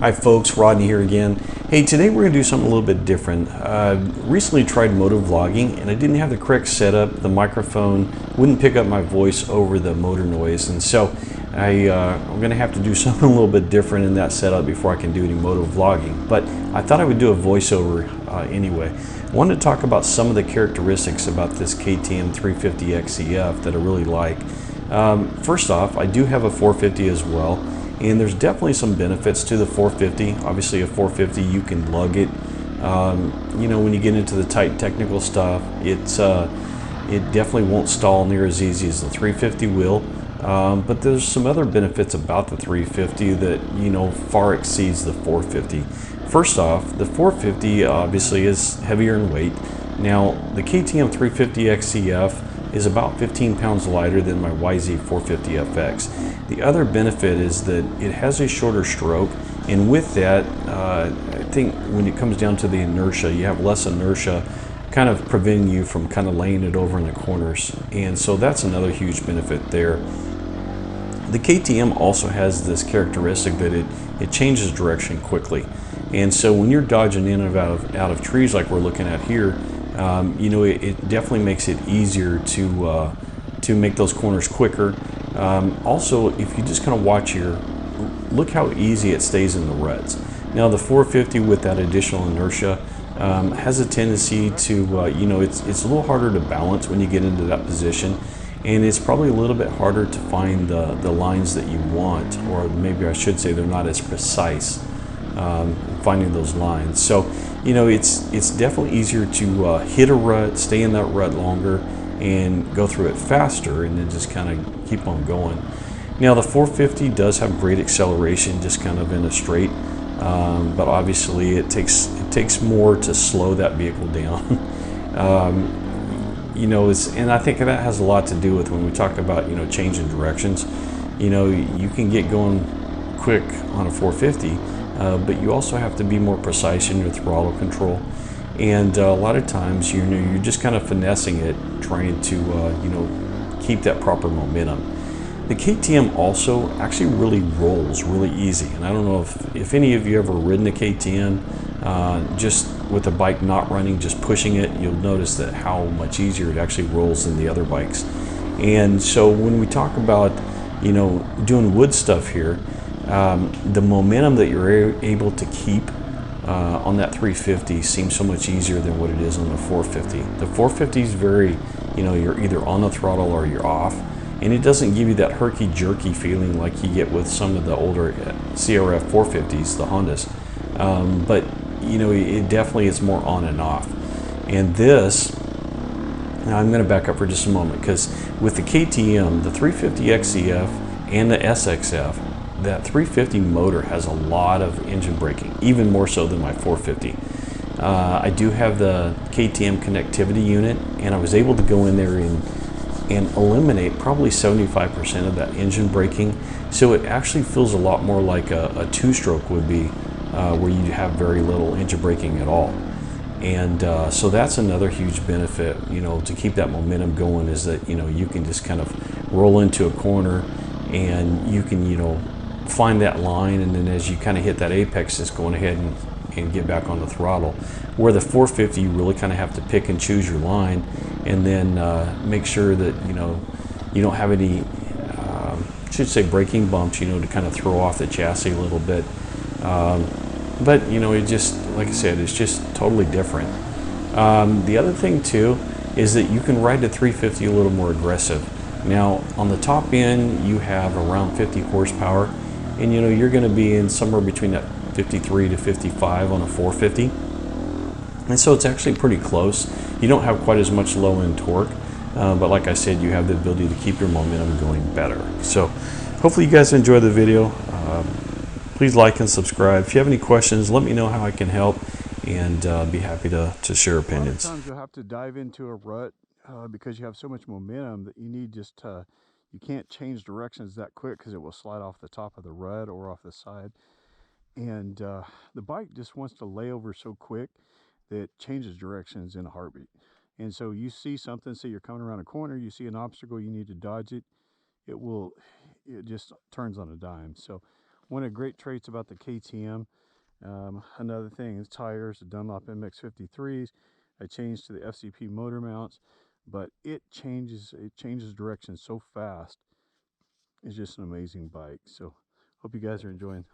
Hi folks, Rodney here again. Hey, today we're going to do something a little bit different. Recently tried motor vlogging and I didn't have the correct setup. The microphone wouldn't pick up my voice over the motor noise, and so I'm going to have to do something a little bit different in that setup before I can do any motor vlogging. But I thought I would do a voiceover anyway. I wanted to talk about some of the characteristics about this KTM 350 XEF that I really like. First off, I do have a 450 as well. And there's definitely some benefits to the 450. Obviously a 450, you can lug it. You know, when you get into the tight technical stuff, it definitely won't stall near as easy as the 350 will. But there's some other benefits about the 350 that, you know, far exceeds the 450. First off, the 450 obviously is heavier in weight. Now, the KTM 350 XEF is about 15 pounds lighter than my YZ 450 FX. The other benefit is that it has a shorter stroke, and with that, I think when it comes down to the inertia, you have less inertia kind of preventing you from kind of laying it over in the corners, and so that's another huge benefit there. The KTM also has this characteristic that it changes direction quickly, and so when you're dodging in and out of trees like we're looking at here, you know, it definitely makes it easier to make those corners quicker. Also, if you just kind of watch here, look how easy it stays in the ruts. Now the 450 with that additional inertia has a tendency to, you know, it's a little harder to balance when you get into that position, and it's probably a little bit harder to find the lines that you want, or maybe I should say they're not as precise finding those lines. So, you know, it's definitely easier to hit a rut, stay in that rut longer, and go through it faster, and then just kind of keep on going. Now the 450 does have great acceleration, just kind of in a straight, but obviously it takes more to slow that vehicle down. You know, and I think that has a lot to do with when we talk about, you know, changing directions. You know, you can get going quick on a 450, but you also have to be more precise in your throttle control. And a lot of times, you know, you're just kind of finessing it, trying to, you know, keep that proper momentum. The KTM also actually really rolls really easy. And I don't know if any of you ever ridden a KTM, just with the bike not running, just pushing it, you'll notice that how much easier it actually rolls than the other bikes. And so when we talk about, you know, doing wood stuff here, the momentum that you're able to keep on that 350 seems so much easier than what it is on the 450. The 450 is very, you know, you're either on the throttle or you're off, and it doesn't give you that herky-jerky feeling like you get with some of the older CRF 450s, the Hondas. But, you know, it definitely is more on and off. And this, now I'm going to back up for just a moment, because with the KTM, the 350 XEF and the SXF, that 350 motor has a lot of engine braking, even more so than my 450. I do have the KTM connectivity unit, and I was able to go in there and eliminate probably 75% of that engine braking. So it actually feels a lot more like a two-stroke would be, where you have very little engine braking at all. And so that's another huge benefit, you know, to keep that momentum going, is that, you know, you can just kind of roll into a corner and you can, you know, find that line, and then as you kind of hit that apex, just going ahead and get back on the throttle. Where the 450, you really kind of have to pick and choose your line, and then make sure that, you know, you don't have any, should say, braking bumps, you know, to kind of throw off the chassis a little bit. But, you know, it just, like I said, it's just totally different. The other thing too is that you can ride the 350 a little more aggressive. Now on the top end, you have around 50 horsepower, and you know, you're going to be in somewhere between that 53 to 55 on a 450, and so it's actually pretty close. You don't have quite as much low end torque, but like I said, you have the ability to keep your momentum going better. So hopefully you guys enjoy the video. Please like and subscribe. If you have any questions, let me know how I can help, and be happy to share opinions. A lot of times you'll have to dive into a rut because you have so much momentum that you need you can't change directions that quick, because it will slide off the top of the rut or off the side. And the bike just wants to lay over so quick that it changes directions in a heartbeat. And so you see something, say you're coming around a corner, you see an obstacle, you need to dodge it, it just turns on a dime. So one of the great traits about the KTM. Another thing is tires, the Dunlop MX53s. I changed to the FCP motor mounts, but it changes direction so fast. It's just an amazing bike. So hope you guys are enjoying